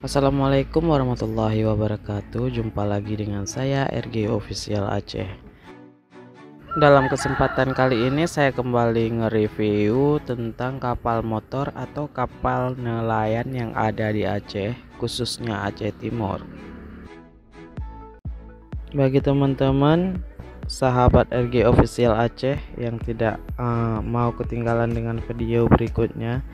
Assalamualaikum warahmatullahi wabarakatuh. Jumpa lagi dengan saya RG Official Aceh. Dalam kesempatan kali ini saya kembali nge-review tentang kapal motor atau kapal nelayan yang ada di Aceh, khususnya Aceh Timur. Bagi teman-teman sahabat RG Official Aceh yang tidak mau ketinggalan dengan video berikutnya,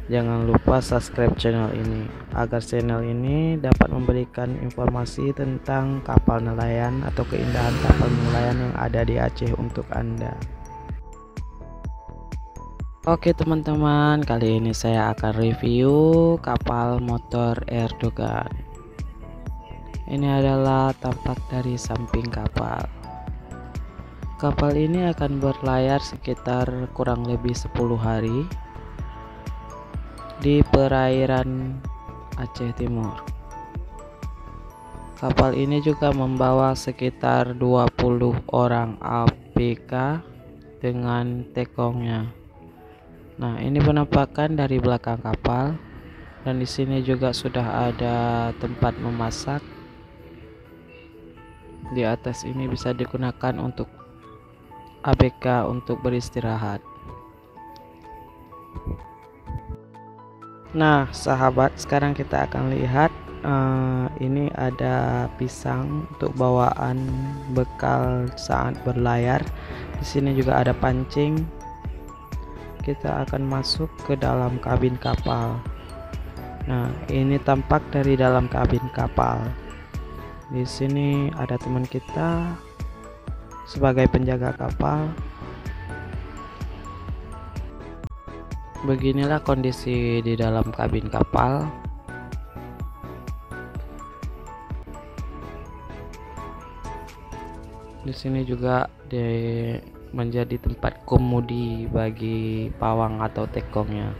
jangan lupa subscribe channel ini agar channel ini dapat memberikan informasi tentang kapal nelayan atau keindahan kapal nelayan yang ada di Aceh untuk Anda. Oke teman-teman, kali ini saya akan review kapal motor Erdogan. Ini adalah tampak dari samping kapal. Kapal ini akan berlayar sekitar kurang lebih 10 hari di perairan Aceh Timur. Kapal ini juga membawa sekitar 20 orang ABK dengan tekongnya. Nah, ini penampakan dari belakang kapal, dan di sini juga sudah ada tempat memasak. Di atas ini bisa digunakan untuk ABK untuk beristirahat. Nah sahabat, sekarang kita akan lihat ini ada pisang untuk bawaan bekal saat berlayar. Di sini juga ada pancing. Kita akan masuk ke dalam kabin kapal. Nah, ini tampak dari dalam kabin kapal. Di sini ada teman kita sebagai penjaga kapal. Beginilah kondisi di dalam kabin kapal. Di sini juga menjadi tempat komodi bagi pawang atau tekongnya.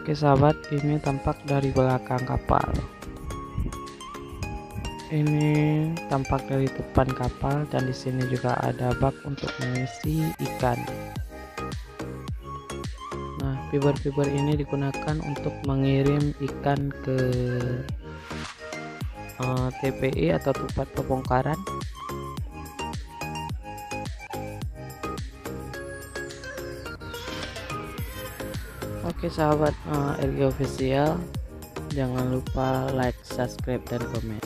Oke sahabat, ini tampak dari belakang kapal. Ini tampak dari depan kapal, dan di sini juga ada bak untuk mengisi ikan. Nah, fiber-fiber ini digunakan untuk mengirim ikan ke TPI atau tempat pembongkaran. Oke sahabat RG Official, jangan lupa like, subscribe, dan komen.